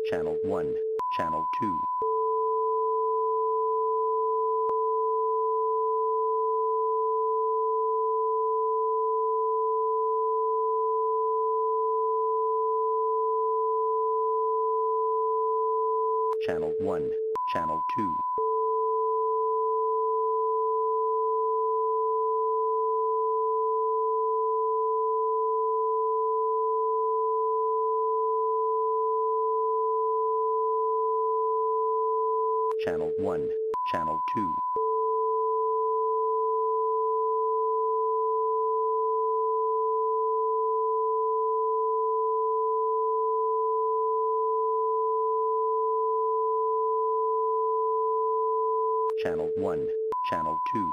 Channel 1, Channel 2, Channel 1, Channel 2, Channel 1, Channel 2, Channel 1, Channel 2.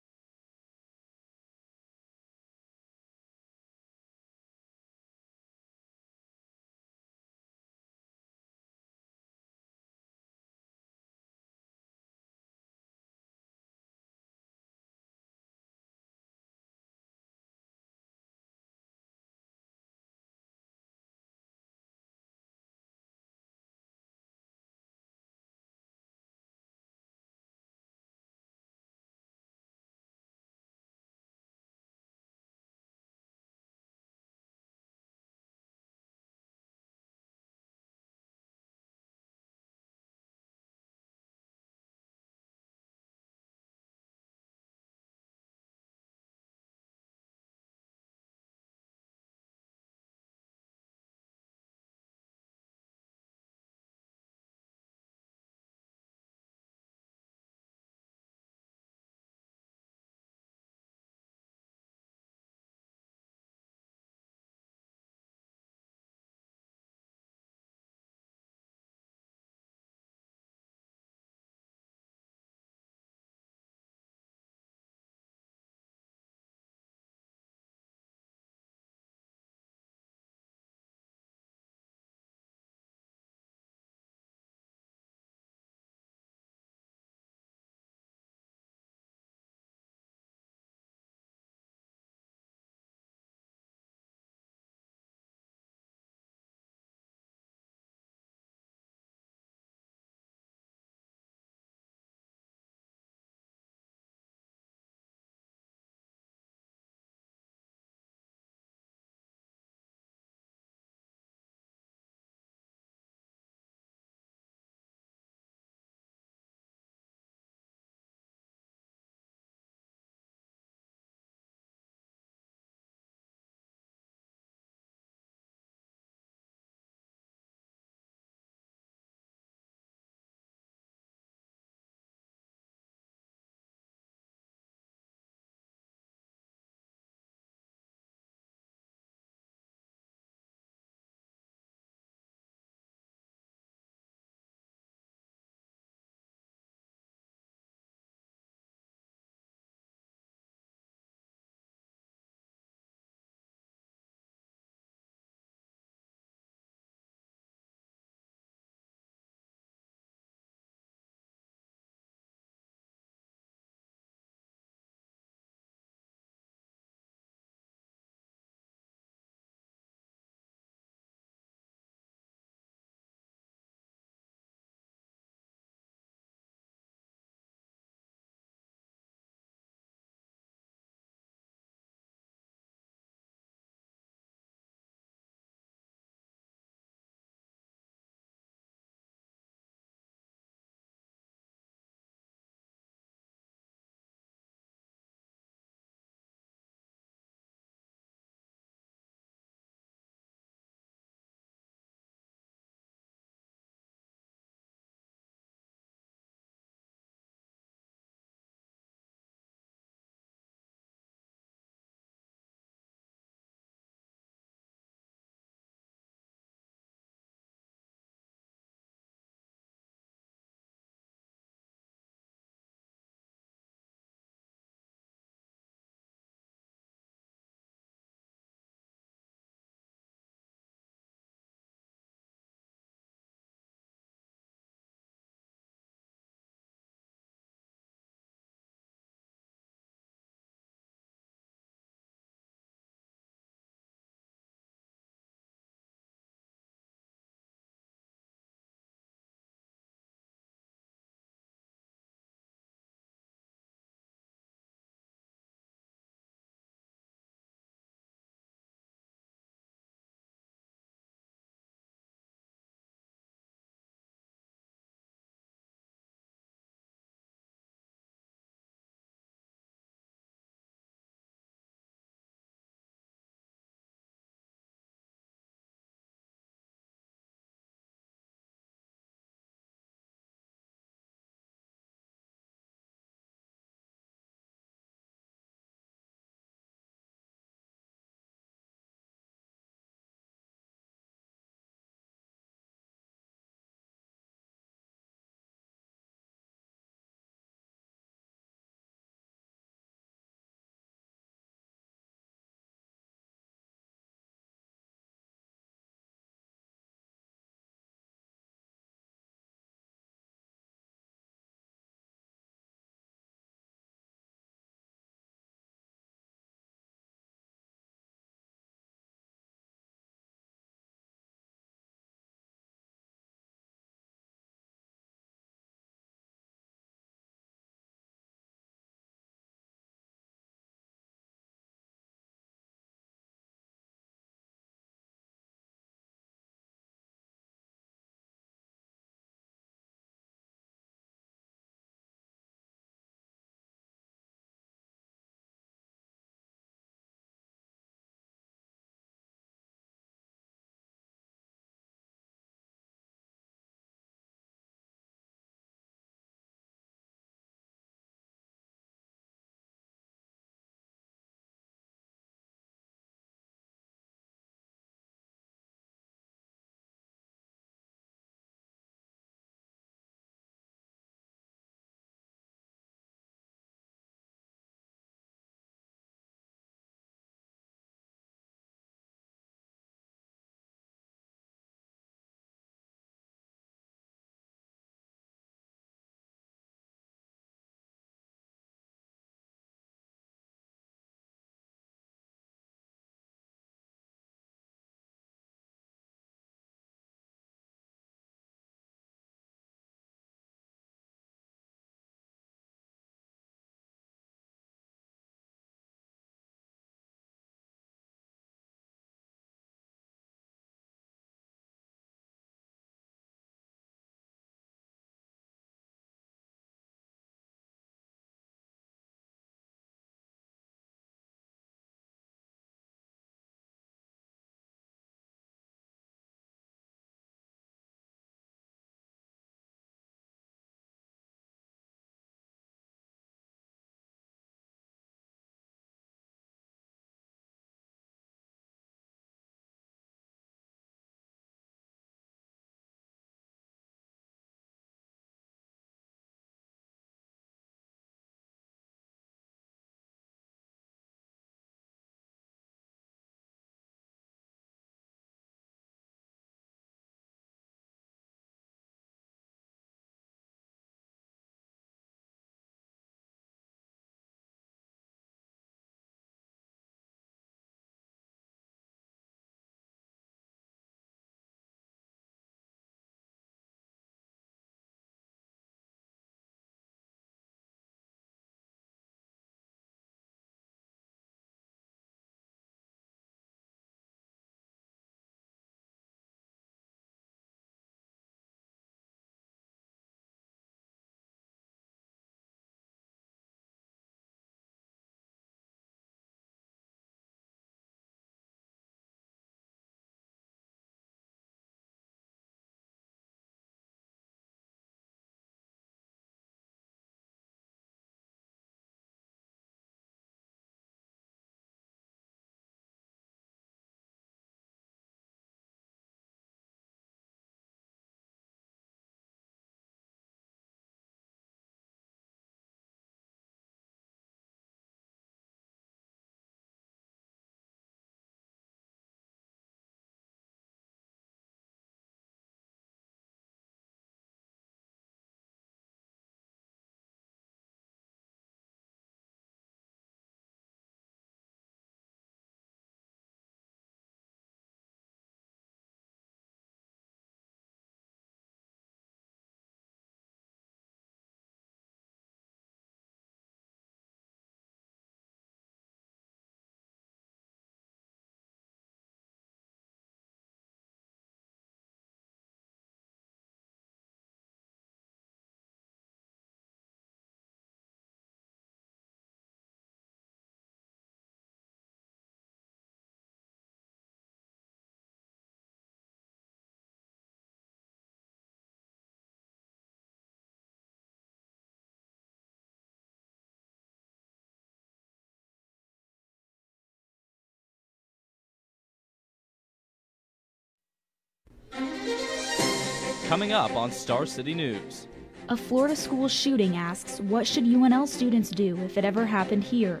coming up on Star City News. A Florida school shooting asks, what should UNL students do if it ever happened here?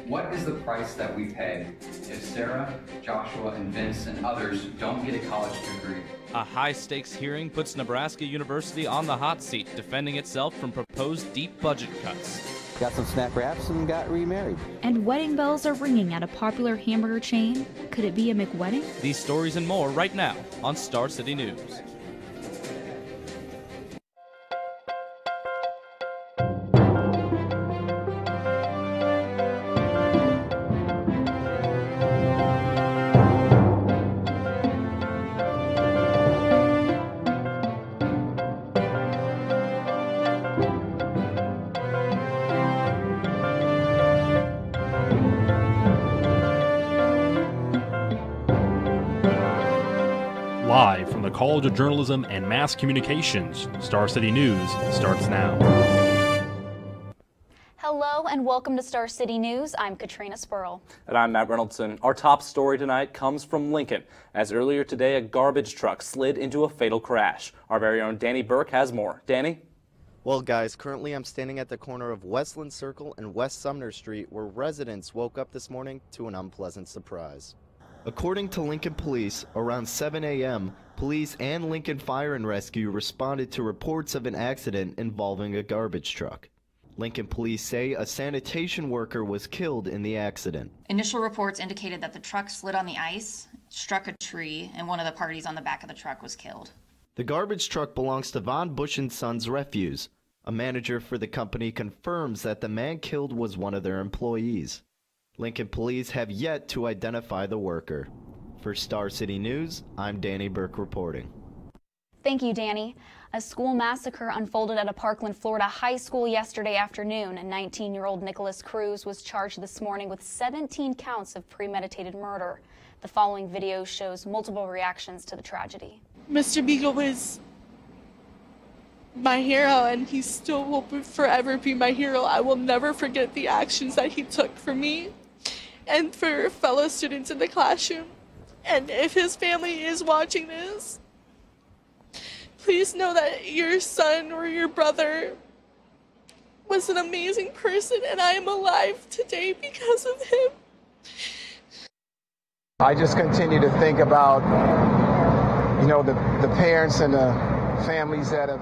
What is the price that we pay if Sarah, Joshua, and Vince and others don't get a college degree? A high-stakes hearing puts Nebraska University on the hot seat, defending itself from proposed deep budget cuts. Got some snack wraps and got remarried. And wedding bells are ringing at a popular hamburger chain. Could it be a McWedding? These stories and more right now on Star City News. Live from the College of Journalism and Mass Communications, Star City News starts now. Hello and welcome to Star City News. I'm Katrina Spurl. And I'm Matt Reynoldson. Our top story tonight comes from Lincoln, as earlier today a garbage truck slid into a fatal crash. Our very own Danny Burke has more. Danny? Well, guys, currently I'm standing at the corner of Westland Circle and West Sumner Street, where residents woke up this morning to an unpleasant surprise. According to Lincoln Police, around 7 a.m., police and Lincoln Fire and Rescue responded to reports of an accident involving a garbage truck. Lincoln Police say a sanitation worker was killed in the accident. Initial reports indicated that the truck slid on the ice, struck a tree, and one of the parties on the back of the truck was killed. The garbage truck belongs to Von Bush & Sons Refuse. A manager for the company confirms that the man killed was one of their employees. Lincoln Police have yet to identify the worker. For Star City News, I'm Danny Burke reporting. Thank you, Danny. A school massacre unfolded at a Parkland, Florida high school yesterday afternoon. A 19-year-old Nicholas Cruz was charged this morning with 17 counts of premeditated murder. The following video shows multiple reactions to the tragedy. Mr. Beagle was my hero, and he still will forever be my hero. I will never forget the actions that he took for me and for fellow students in the classroom. And if his family is watching this, please know that your son or your brother was an amazing person, and I am alive today because of him. I just continue to think about, you know, the parents and the families that have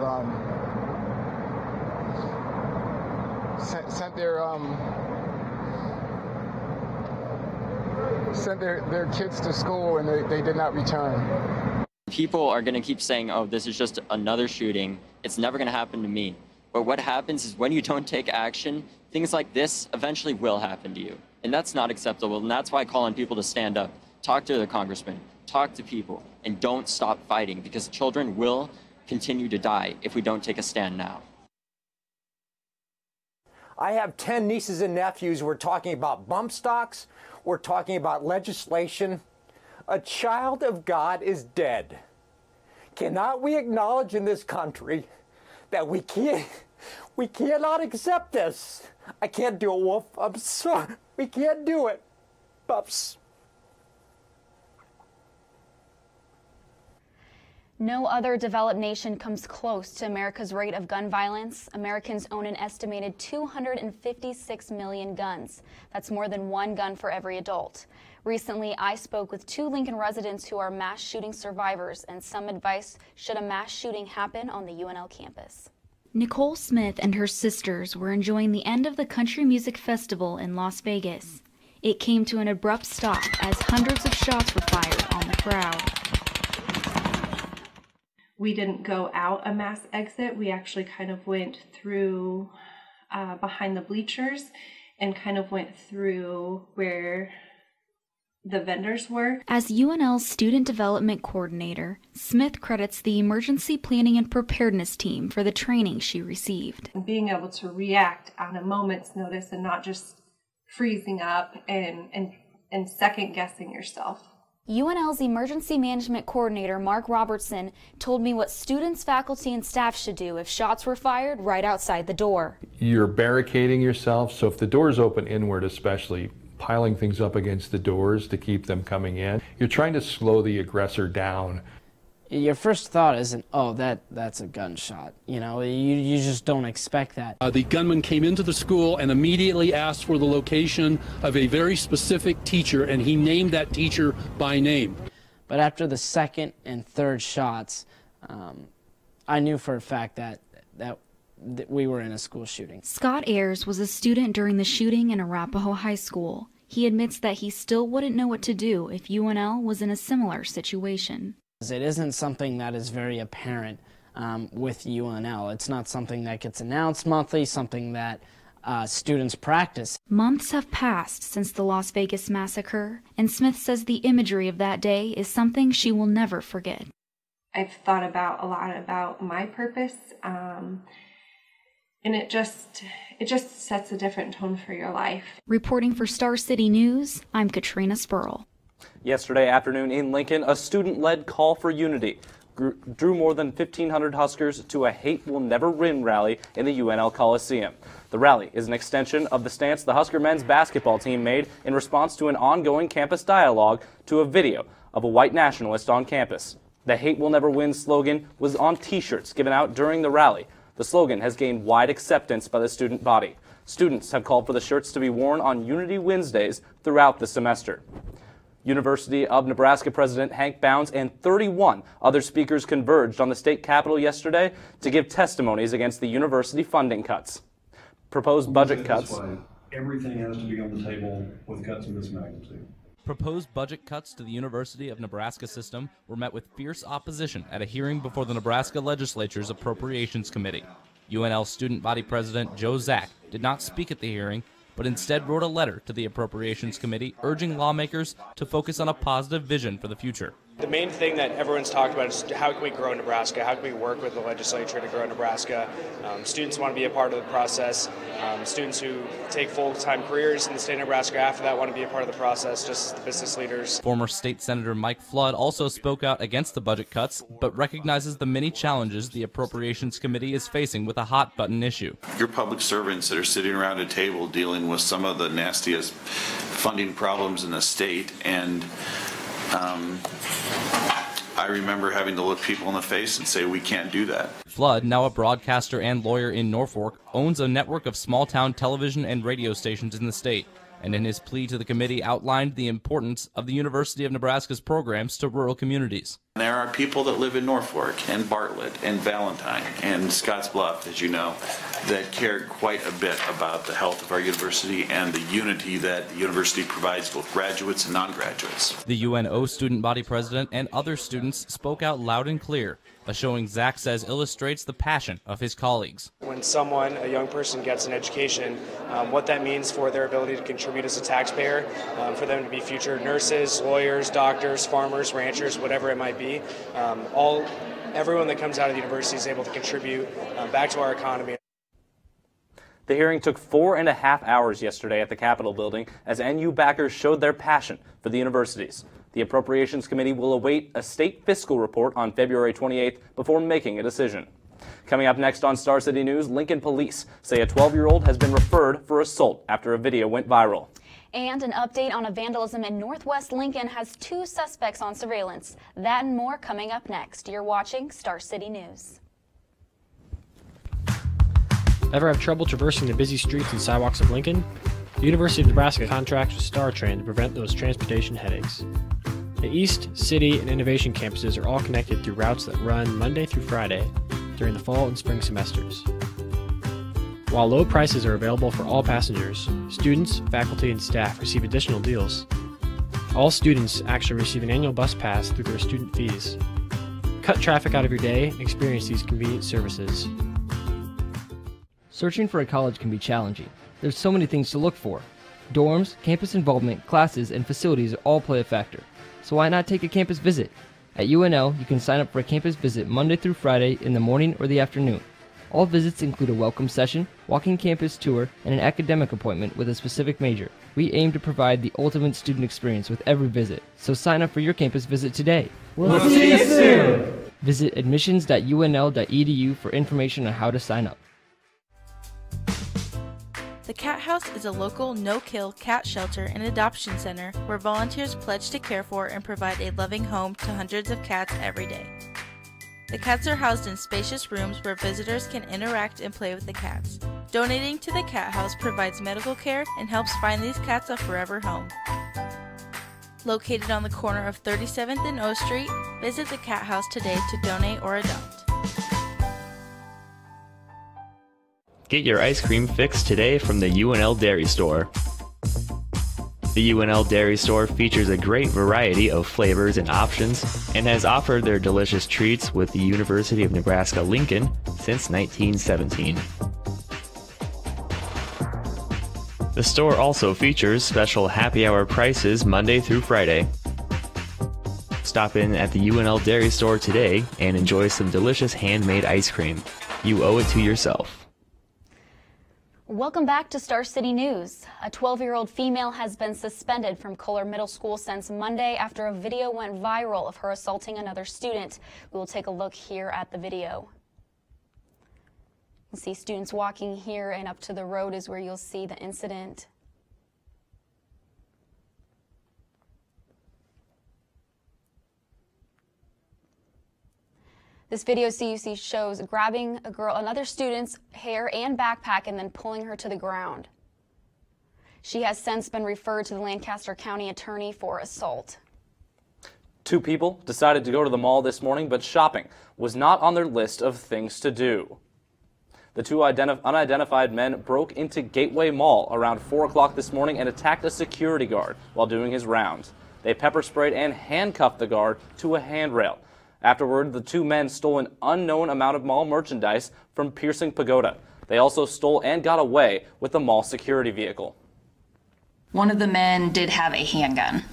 sent their kids to school and they did not return. People are going to keep saying, oh, this is just another shooting. It's never going to happen to me. But what happens is when you don't take action, things like this eventually will happen to you. And that's not acceptable. And that's why I call on people to stand up, talk to their congressman, talk to people, and don't stop fighting, because children will continue to die if we don't take a stand now. I have 10 nieces and nephews. We're talking about bump stocks. We're talking about legislation. A child of God is dead. Cannot we acknowledge in this country that we cannot accept this? I can't do it, Wolf. I'm sorry. We can't do it. Pups. No other developed nation comes close to America's rate of gun violence. Americans own an estimated 256 million guns. That's more than one gun for every adult. Recently, I spoke with 2 Lincoln residents who are mass shooting survivors and some advice should a mass shooting happen on the UNL campus. Nicole Smith and her sisters were enjoying the end of the Country Music Festival in Las Vegas. It came to an abrupt stop as hundreds of shots were fired on the crowd. We didn't go out a mass exit. We actually kind of went through behind the bleachers and kind of went through where the vendors were. As UNL's Student Development Coordinator, Smith credits the Emergency Planning and Preparedness team for the training she received. And being able to react on a moment's notice and not just freezing up and second guessing yourself. UNL's Emergency Management Coordinator, Mark Robertson, told me what students, faculty, and staff should do if shots were fired right outside the door. You're barricading yourself, so if the door's open inward especially, piling things up against the doors to keep them coming in, you're trying to slow the aggressor down. your first thought isn't, oh, that's a gunshot. You know, you just don't expect that. The gunman came into the school and immediately asked for the location of a very specific teacher, and he named that teacher by name. But after the second and third shots, I knew for a fact that we were in a school shooting. Scott Ayers was a student during the shooting in Arapahoe High School. He admits that he still wouldn't know what to do if UNL was in a similar situation. It isn't something that is very apparent with UNL. It's not something that gets announced monthly, something that students practice. Months have passed since the Las Vegas massacre, and Smith says the imagery of that day is something she will never forget. I've thought a lot about my purpose, and it just sets a different tone for your life. Reporting for Star City News, I'm Katrina Spurl. Yesterday afternoon in Lincoln, a student-led call for unity drew more than 1,500 Huskers to a Hate Will Never Win rally in the UNL Coliseum. The rally is an extension of the stance the Husker men's basketball team made in response to an ongoing campus dialogue to a video of a white nationalist on campus. The Hate Will Never Win slogan was on T-shirts given out during the rally. The slogan has gained wide acceptance by the student body. Students have called for the shirts to be worn on Unity Wednesdays throughout the semester. University of Nebraska President Hank Bounds and 31 other speakers converged on the state capitol yesterday to give testimonies against the university funding cuts. Proposed budget cuts. Everything has to be on the table with cuts of this magnitude. Proposed budget cuts to the University of Nebraska system were met with fierce opposition at a hearing before the Nebraska Legislature's Appropriations Committee. UNL Student Body President Joe Zach did not speak at the hearing, but instead wrote a letter to the Appropriations Committee urging lawmakers to focus on a positive vision for the future. The main thing that everyone's talked about is how can we grow Nebraska? How can we work with the legislature to grow Nebraska? Students want to be a part of the process. Students who take full-time careers in the state of Nebraska after that want to be a part of the process, just as the business leaders. Former State Senator Mike Flood also spoke out against the budget cuts, but recognizes the many challenges the Appropriations Committee is facing with a hot-button issue. Your public servants that are sitting around a table dealing with some of the nastiest funding problems in the state, and I remember having to look people in the face and say, we can't do that. Flood, now a broadcaster and lawyer in Norfolk, owns a network of small-town television and radio stations in the state, and in his plea to the committee outlined the importance of the University of Nebraska's programs to rural communities. There are people that live in Norfolk and Bartlett and Valentine and Scottsbluff, as you know, that care quite a bit about the health of our university and the unity that the university provides both graduates and non-graduates. The UNO student body president and other students spoke out loud and clear, a showing Zach says illustrates the passion of his colleagues. When someone, a young person, gets an education, what that means for their ability to contribute as a taxpayer, for them to be future nurses, lawyers, doctors, farmers, ranchers, whatever it might be. Everyone that comes out of the university is able to contribute back to our economy. The hearing took 4.5 hours yesterday at the Capitol building as NU backers showed their passion for the universities. The Appropriations Committee will await a state fiscal report on February 28th before making a decision. Coming up next on Star City News, Lincoln police say a 12-year-old has been referred for assault after a video went viral. And an update on a vandalism in Northwest Lincoln has 2 suspects on surveillance. That and more coming up next. You're watching Star City News. Ever have trouble traversing the busy streets and sidewalks of Lincoln? The University of Nebraska contracts with StarTran to prevent those transportation headaches. The East, City, and Innovation campuses are all connected through routes that run Monday through Friday during the fall and spring semesters. While low prices are available for all passengers, students, faculty, and staff receive additional deals. All students actually receive an annual bus pass through their student fees. Cut traffic out of your day and experience these convenient services. Searching for a college can be challenging. There's so many things to look for. Dorms, campus involvement, classes, and facilities all play a factor. So why not take a campus visit? At UNL, you can sign up for a campus visit Monday through Friday in the morning or the afternoon. All visits include a welcome session, walking campus tour, and an academic appointment with a specific major. We aim to provide the ultimate student experience with every visit, so sign up for your campus visit today. We'll see you soon! Visit admissions.unl.edu for information on how to sign up. The Cat House is a local no-kill cat shelter and adoption center where volunteers pledge to care for and provide a loving home to hundreds of cats every day. The cats are housed in spacious rooms where visitors can interact and play with the cats. Donating to the cat house provides medical care and helps find these cats a forever home. Located on the corner of 37th and O Street, visit the cat house today to donate or adopt. Get your ice cream fix today from the UNL Dairy Store. The UNL Dairy Store features a great variety of flavors and options and has offered their delicious treats with the University of Nebraska-Lincoln since 1917. The store also features special happy hour prices Monday through Friday. Stop in at the UNL Dairy Store today and enjoy some delicious handmade ice cream. You owe it to yourself. Welcome back to Star City News. A 12-year-old female has been suspended from Kohler Middle School since Monday after a video went viral of her assaulting another student. We will take a look here at the video. You see students walking here, and up to the road is where you'll see the incident. This video CUC shows grabbing another student's hair and backpack and then pulling her to the ground. She has since been referred to the Lancaster County Attorney for assault. Two people decided to go to the mall this morning, but shopping was not on their list of things to do. The two unidentified men broke into Gateway Mall around 4 o'clock this morning and attacked a security guard while doing his rounds. They pepper sprayed and handcuffed the guard to a handrail. Afterward, the two men stole an unknown amount of mall merchandise from Piercing Pagoda. They also stole and got away with the mall security vehicle. One of the men did have a handgun.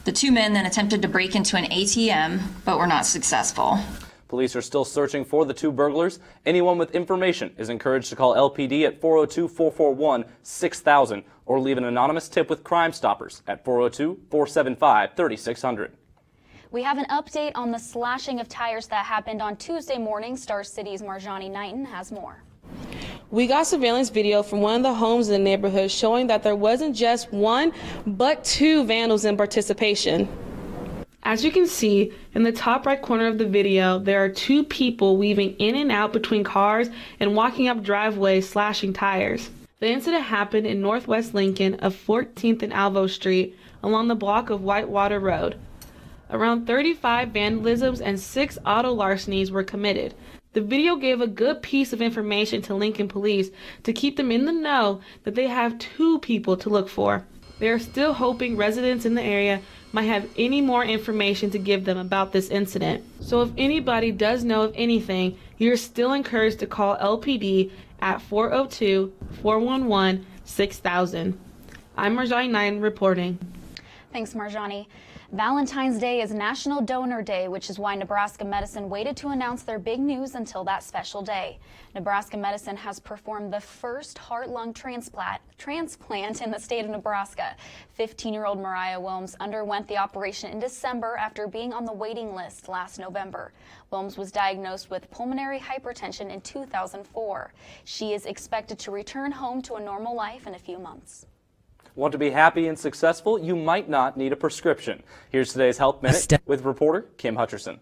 The two men then attempted to break into an ATM, but were not successful. Police are still searching for the two burglars. Anyone with information is encouraged to call LPD at 402-441-6000 or leave an anonymous tip with Crime Stoppers at 402-475-3600. We have an update on the slashing of tires that happened on Tuesday morning. Star City's Marjani Knighton has more. We got surveillance video from one of the homes in the neighborhood showing that there wasn't just one, but two vandals in participation. As you can see, in the top right corner of the video, there are two people weaving in and out between cars and walking up driveways slashing tires. The incident happened in northwest Lincoln of 14th and Alvo Street along the block of Whitewater Road. Around 35 vandalisms and 6 auto larcenies were committed. The video gave a good piece of information to Lincoln Police to keep them in the know that they have two people to look for. They are still hoping residents in the area might have any more information to give them about this incident. So if anybody does know of anything, you're still encouraged to call LPD at 402-411-6000. I'm Marjani Knighton reporting. Thanks, Marjani. Valentine's Day is National Donor Day, which is why Nebraska Medicine waited to announce their big news until that special day. Nebraska Medicine has performed the first heart-lung transplant in the state of Nebraska. 15-year-old Mariah Wilms underwent the operation in December after being on the waiting list last November. Wilms was diagnosed with pulmonary hypertension in 2004. She is expected to return home to a normal life in a few months. Want to be happy and successful? You might not need a prescription. Here's today's Health Minute with reporter Kim Hutcherson.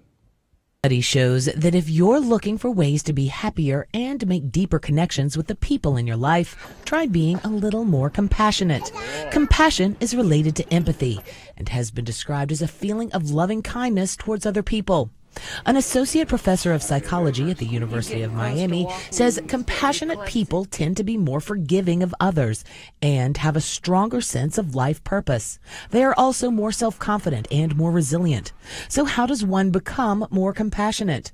Study shows that if you're looking for ways to be happier and make deeper connections with the people in your life, try being a little more compassionate. Compassion is related to empathy and has been described as a feeling of loving kindness towards other people. An associate professor of psychology at the University of Miami says compassionate people tend to be more forgiving of others and have a stronger sense of life purpose. They are also more self-confident and more resilient. So how does one become more compassionate?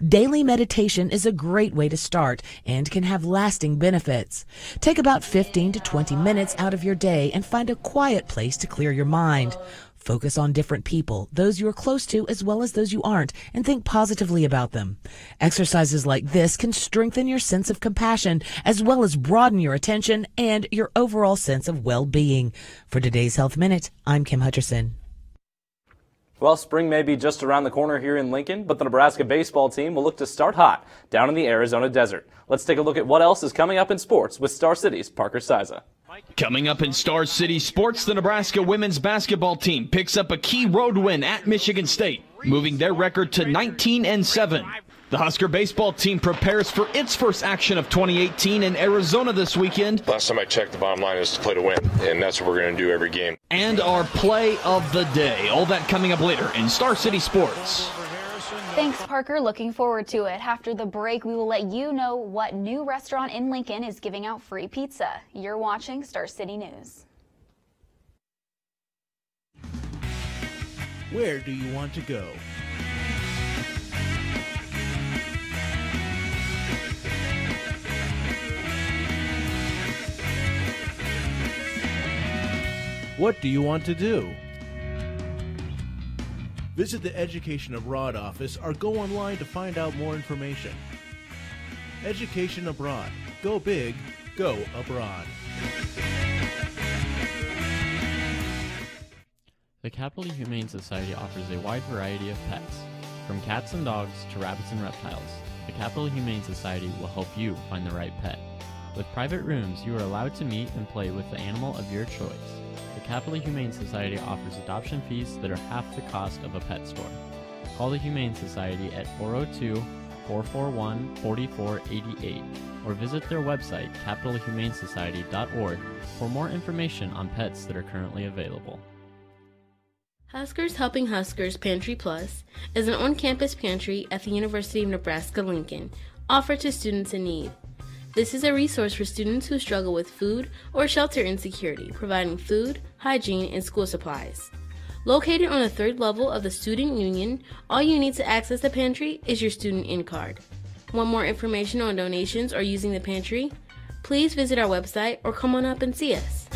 Daily meditation is a great way to start and can have lasting benefits. Take about 15 to 20 minutes out of your day and find a quiet place to clear your mind. Focus on different people, those you are close to as well as those you aren't, and think positively about them. Exercises like this can strengthen your sense of compassion as well as broaden your attention and your overall sense of well-being. For today's Health Minute, I'm Kim Hutcherson. Well, spring may be just around the corner here in Lincoln, but the Nebraska baseball team will look to start hot down in the Arizona desert. Let's take a look at what else is coming up in sports with Star City's Parker Siza. Coming up in Star City sports, the Nebraska women's basketball team picks up a key road win at Michigan State. moving their record to 19-7. The Husker baseball team prepares for its first action of 2018 in Arizona this weekend. Last time I checked, the bottom line is to play to win, and that's what we're going to do every game. And our play of the day. All that coming up later in Star City Sports. Thanks, Parker. Looking forward to it. After the break, we will let you know what new restaurant in Lincoln is giving out free pizza. You're watching Star City News. Where do you want to go? What do you want to do? Visit the Education Abroad office or go online to find out more information. Education Abroad. Go big, go abroad. The Capital Humane Society offers a wide variety of pets, from cats and dogs to rabbits and reptiles. The Capital Humane Society will help you find the right pet. With private rooms, you are allowed to meet and play with the animal of your choice. The Capital Humane Society offers adoption fees that are half the cost of a pet store. Call the Humane Society at 402-441-4488 or visit their website, capitalhumanesociety.org, for more information on pets that are currently available. Huskers Helping Huskers Pantry Plus is an on-campus pantry at the University of Nebraska-Lincoln, offered to students in need. This is a resource for students who struggle with food or shelter insecurity, providing food, hygiene, and school supplies. Located on the third level of the Student Union, all you need to access the pantry is your student in card. Want more information on donations or using the pantry? Please visit our website or come on up and see us.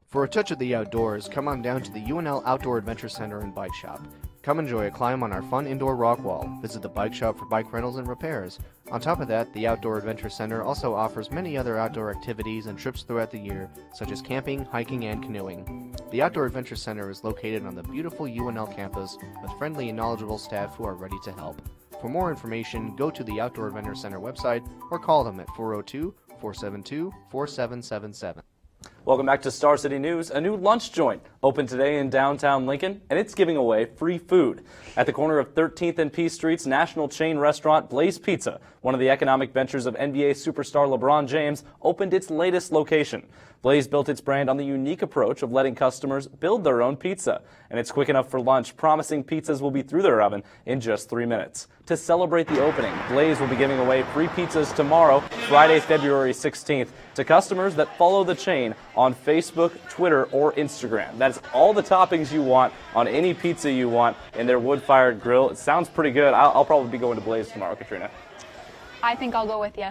For a touch of the outdoors, come on down to the UNL Outdoor Adventure Center and Bike Shop. Come enjoy a climb on our fun indoor rock wall. Visit the bike shop for bike rentals and repairs. On top of that, the Outdoor Adventure Center also offers many other outdoor activities and trips throughout the year, such as camping, hiking, and canoeing. The Outdoor Adventure Center is located on the beautiful UNL campus with friendly and knowledgeable staff who are ready to help. For more information, go to the Outdoor Adventure Center website or call them at 402-472-4777. Welcome back to Star City News. A new lunch joint opened today in downtown Lincoln, and it's giving away free food. At the corner of 13th and P Streets, national chain restaurant Blaze Pizza, one of the economic ventures of NBA superstar LeBron James, opened its latest location. Blaze built its brand on the unique approach of letting customers build their own pizza, and it's quick enough for lunch, promising pizzas will be through their oven in just 3 minutes. To celebrate the opening, Blaze will be giving away free pizzas tomorrow, Friday, February 16th, to customers that follow the chain on Facebook, Twitter, or Instagram. That's all the toppings you want on any pizza you want in their wood-fired grill. It sounds pretty good. I'll probably be going to Blaze tomorrow, Katrina. I think I'll go with you.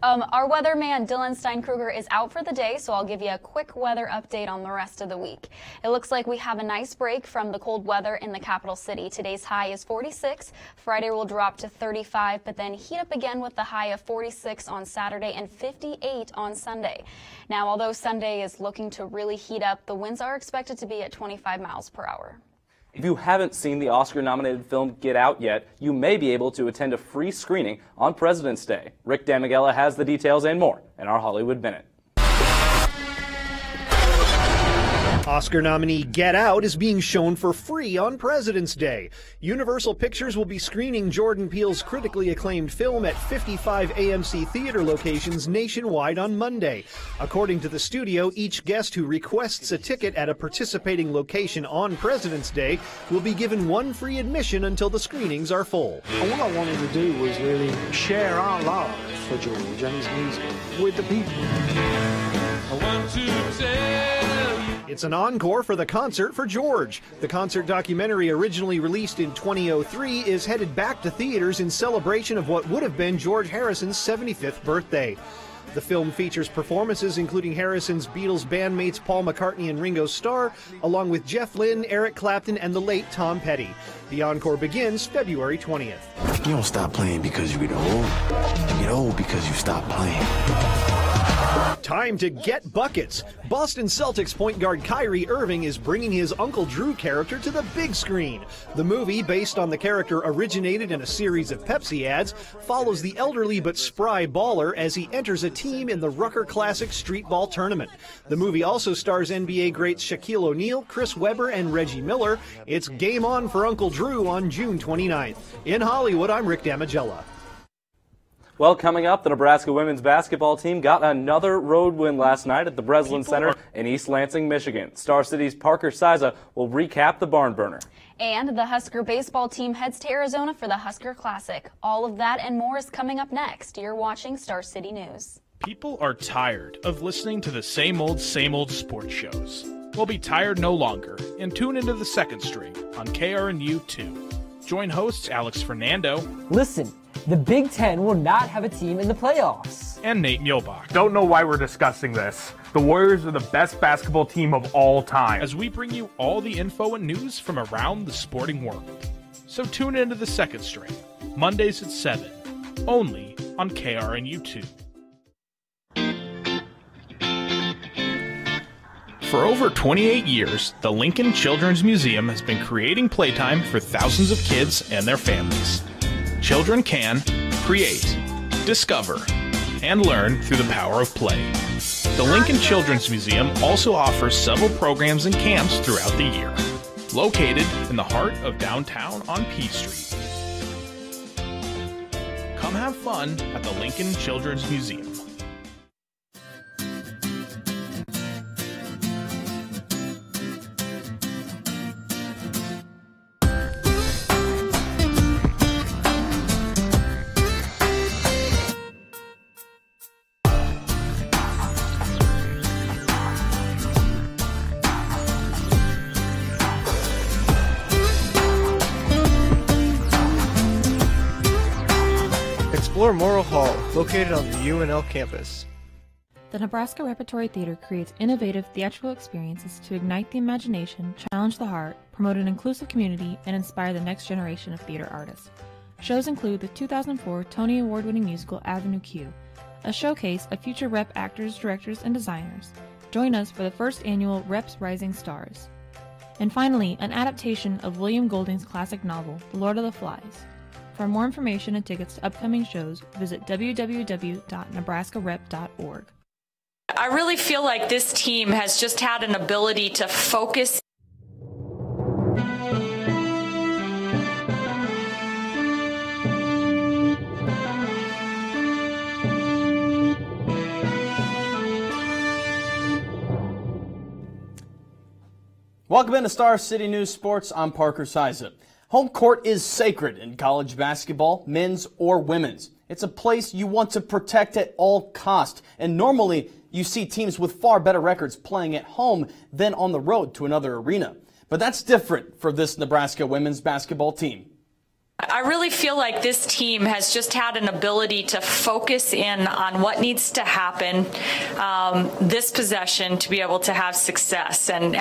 Our weatherman Dylan Steinkruger is out for the day, so I'll give you a quick weather update on the rest of the week. It looks like we have a nice break from the cold weather in the capital city. Today's high is 46. Friday will drop to 35, but then heat up again with the high of 46 on Saturday and 58 on Sunday. Now, although Sunday is looking to really heat up, the winds are expected to be at 25 miles per hour. If you haven't seen the Oscar-nominated film Get Out yet, you may be able to attend a free screening on President's Day. Rick Damigella has the details and more in our Hollywood Minute. Oscar nominee Get Out is being shown for free on President's Day. Universal Pictures will be screening Jordan Peele's critically acclaimed film at 55 AMC theater locations nationwide on Monday. According to the studio, each guest who requests a ticket at a participating location on President's Day will be given one free admission until the screenings are full. And what I wanted to do was really share our love for George and his music with the people. I want to tell you. It's an encore for the concert for George. The concert documentary, originally released in 2003, is headed back to theaters in celebration of what would have been George Harrison's 75th birthday. The film features performances including Harrison's Beatles bandmates Paul McCartney and Ringo Starr, along with Jeff Lynne, Eric Clapton, and the late Tom Petty. The encore begins February 20th. You don't stop playing because you get old. You get old because you stop playing. Time to get buckets. Boston Celtics point guard Kyrie Irving is bringing his Uncle Drew character to the big screen. The movie, based on the character originated in a series of Pepsi ads, follows the elderly but spry baller as he enters a team in the Rucker Classic Street Ball Tournament. The movie also stars NBA greats Shaquille O'Neal, Chris Webber, and Reggie Miller. It's game on for Uncle Drew on June 29th. In Hollywood, I'm Rick Damagella. Well, coming up, the Nebraska women's basketball team got another road win last night at the Breslin Center in East Lansing, Michigan. Star City's Parker Siza will recap the barn burner. And the Husker baseball team heads to Arizona for the Husker Classic. All of that and more is coming up next. You're watching Star City News. People are tired of listening to the same old sports shows. We'll be tired no longer and tune into the Second String on KRNU2. Join hosts Alex Fernando. Listen, the Big Ten will not have a team in the playoffs. And Nate Muehlbach. Don't know why we're discussing this. The Warriors are the best basketball team of all time. As we bring you all the info and news from around the sporting world. So tune into the Second String, Mondays at 7, only on KRNU2. For over 28 years, the Lincoln Children's Museum has been creating playtime for thousands of kids and their families. Children can create, discover, and learn through the power of play. The Lincoln Children's Museum also offers several programs and camps throughout the year. Located in the heart of downtown on P Street. Come have fun at the Lincoln Children's Museum. Explore Morrill Hall, located on the UNL campus. The Nebraska Repertory Theater creates innovative theatrical experiences to ignite the imagination, challenge the heart, promote an inclusive community, and inspire the next generation of theater artists. Shows include the 2004 Tony Award-winning musical Avenue Q, a showcase of future rep actors, directors, and designers. Join us for the first annual Reps Rising Stars. And finally, an adaptation of William Golding's classic novel, The Lord of the Flies. For more information and tickets to upcoming shows, visit www.nebraskarep.org. I really feel like this team has just had an ability to focus. Welcome into Star City News Sports. I'm Parker Siza. Home court is sacred in college basketball, men's or women's. It's a place you want to protect at all cost. And normally, you see teams with far better records playing at home than on the road to another arena. But that's different for this Nebraska women's basketball team. I really feel like this team has just had an ability to focus in on what needs to happen this possession to be able to have success, and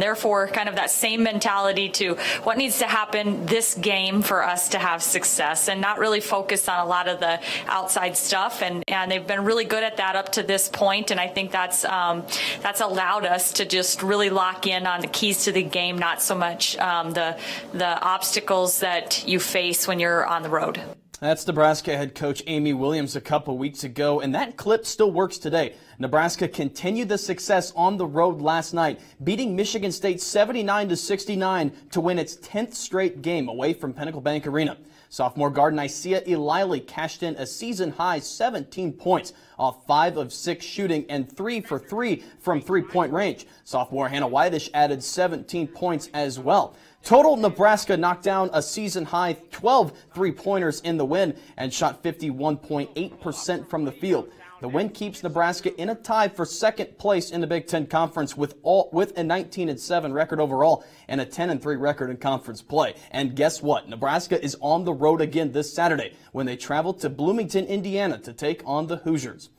therefore kind of that same mentality to what needs to happen this game for us to have success, and not really focus on a lot of the outside stuff. And they've been really good at that up to this point, and I think that's allowed us to just really lock in on the keys to the game, not so much the obstacles that you face when you're on the road. That's Nebraska head coach Amy Williams a couple weeks ago, and that clip still works today. Nebraska continued the success on the road last night, beating Michigan State 79-69 to win its 10th straight game away from Pinnacle Bank Arena. Sophomore guard Nysia Eilili cashed in a season-high 17 points off 5 of 6 shooting and 3 for 3 from three-point range. Sophomore Hannah Whitish added 17 points as well. Total, Nebraska knocked down a season-high 12 three-pointers in the win and shot 51.8% from the field. The win keeps Nebraska in a tie for second place in the Big Ten Conference with a 19-7 record overall and a 10-3 record in conference play. And guess what? Nebraska is on the road again this Saturday when they travel to Bloomington, Indiana to take on the Hoosiers.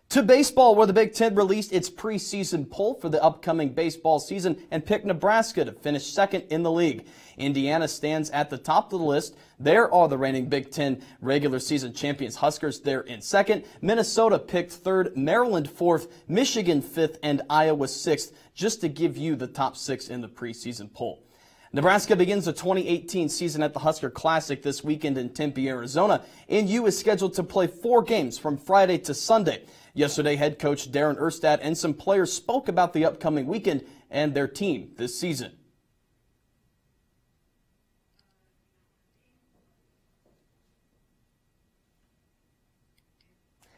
To baseball, where the Big Ten released its preseason poll for the upcoming baseball season and picked Nebraska to finish second in the league. Indiana stands at the top of the list. There are the reigning Big Ten regular season champions Huskers there in second. Minnesota picked third, Maryland fourth, Michigan fifth, and Iowa sixth, just to give you the top 6 in the preseason poll. Nebraska begins the 2018 season at the Husker Classic this weekend in Tempe, Arizona. NU is scheduled to play 4 games from Friday to Sunday. Yesterday, head coach Darren Erstad and some players spoke about the upcoming weekend and their team this season.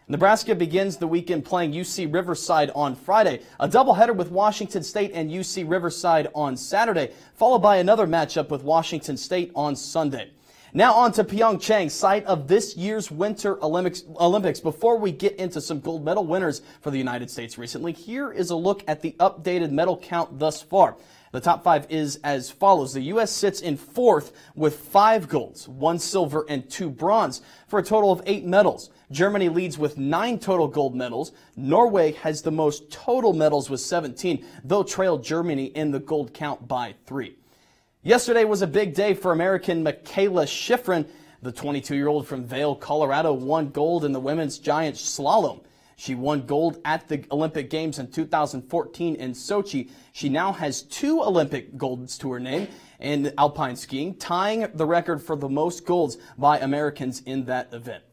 Nebraska begins the weekend playing UC Riverside on Friday, a doubleheader with Washington State and UC Riverside on Saturday, followed by another matchup with Washington State on Sunday. Now on to Pyeongchang, site of this year's Winter Olympics. Before we get into some gold medal winners for the United States recently, here is a look at the updated medal count thus far. The top 5 is as follows. The U.S. sits in 4th with 5 golds, 1 silver, and 2 bronze for a total of 8 medals. Germany leads with 9 total gold medals. Norway has the most total medals with 17, though trailed Germany in the gold count by 3. Yesterday was a big day for American Michaela Schifrin. The 22-year-old from Vail, Colorado, won gold in the women's giant slalom. She won gold at the Olympic Games in 2014 in Sochi. She now has 2 Olympic golds to her name in alpine skiing, tying the record for the most golds by Americans in that event.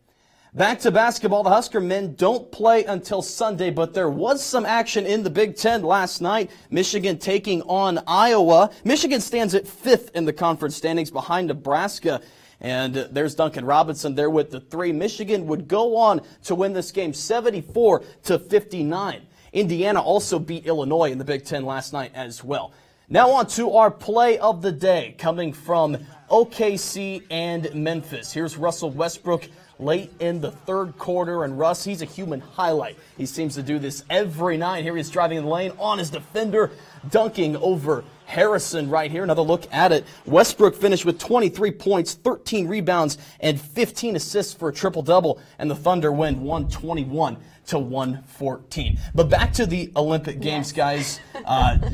Back to basketball, the Husker men don't play until Sunday, but there was some action in the Big Ten last night. Michigan taking on Iowa. Michigan stands at 5th in the conference standings behind Nebraska. And there's Duncan Robinson there with the 3. Michigan would go on to win this game 74-59. Indiana also beat Illinois in the Big Ten last night as well. Now on to our play of the day coming from OKC and Memphis. Here's Russell Westbrook late in the 3rd quarter, and Russ, he's a human highlight. He seems to do this every night. Here he is driving in the lane on his defender, dunking over Harrison right here. Another look at it. Westbrook finished with 23 points, 13 rebounds, and 15 assists for a triple-double, and the Thunder win 121-114. But back to the Olympic Games, guys.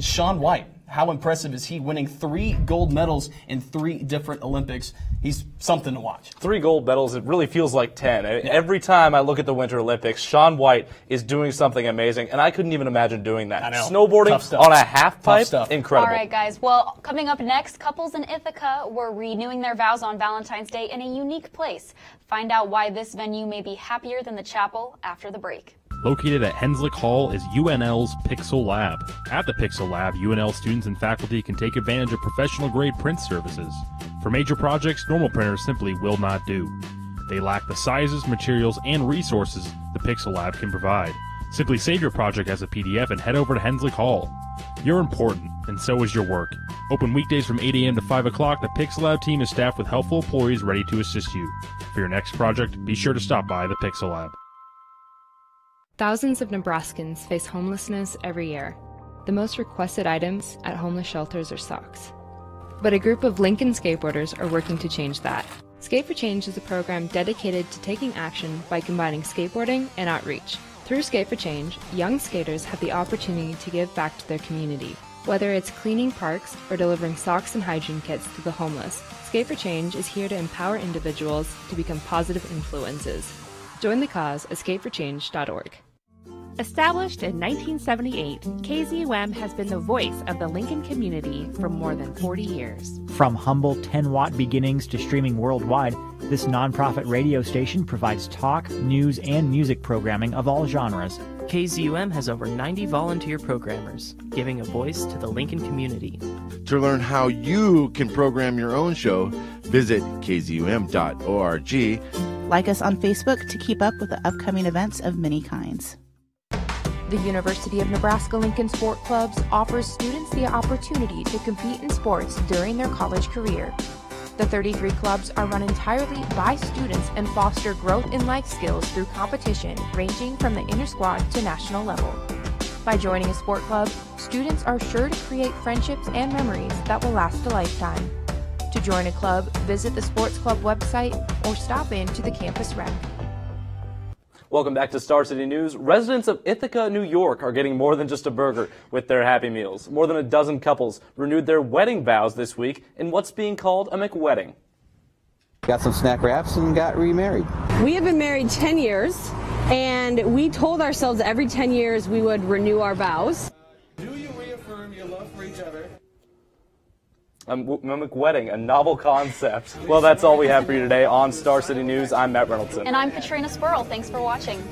Shaun White. How impressive is he, winning 3 gold medals in 3 different Olympics? He's something to watch. 3 gold medals, it really feels like 10. Every time I look at the Winter Olympics, Shaun White is doing something amazing, and I couldn't even imagine doing that. I know. Snowboarding on a half pipe, incredible. All right, guys. Well, coming up next, couples in Ithaca were renewing their vows on Valentine's Day in a unique place. Find out why this venue may be happier than the chapel after the break. Located at Henslick Hall is UNL's Pixel Lab. At the Pixel Lab, UNL students and faculty can take advantage of professional-grade print services. For major projects, normal printers simply will not do. They lack the sizes, materials, and resources the Pixel Lab can provide. Simply save your project as a PDF and head over to Henslick Hall. You're important, and so is your work. Open weekdays from 8 a.m. to 5 o'clock, the Pixel Lab team is staffed with helpful employees ready to assist you. For your next project, be sure to stop by the Pixel Lab. Thousands of Nebraskans face homelessness every year. The most requested items at homeless shelters are socks. But a group of Lincoln skateboarders are working to change that. Skate for Change is a program dedicated to taking action by combining skateboarding and outreach. Through Skate for Change, young skaters have the opportunity to give back to their community. Whether it's cleaning parks or delivering socks and hygiene kits to the homeless, Skate for Change is here to empower individuals to become positive influences. Join the cause at skateforchange.org. Established in 1978, KZUM has been the voice of the Lincoln community for more than 40 years. From humble 10-watt beginnings to streaming worldwide, this nonprofit radio station provides talk, news, and music programming of all genres. KZUM has over 90 volunteer programmers, giving a voice to the Lincoln community. To learn how you can program your own show, visit kzum.org. Like us on Facebook to keep up with the upcoming events of many kinds. The University of Nebraska-Lincoln Sport Clubs offers students the opportunity to compete in sports during their college career. The 33 clubs are run entirely by students and foster growth in life skills through competition ranging from the inter-squad to national level. By joining a sport club, students are sure to create friendships and memories that will last a lifetime. To join a club, visit the sports club website or stop in to the campus rec. Welcome back to Star City News. Residents of Ithaca, New York are getting more than just a burger with their Happy Meals. More than a dozen couples renewed their wedding vows this week in what's being called a McWedding. Got some snack wraps and got remarried. We have been married 10 years, and we told ourselves every 10 years we would renew our vows. Do you reaffirm your love for each other? A McWedding, a novel concept. Well, that's all we have for you today on Star City News. I'm Matt Reynolds. And I'm Katrina Spurl. Thanks for watching.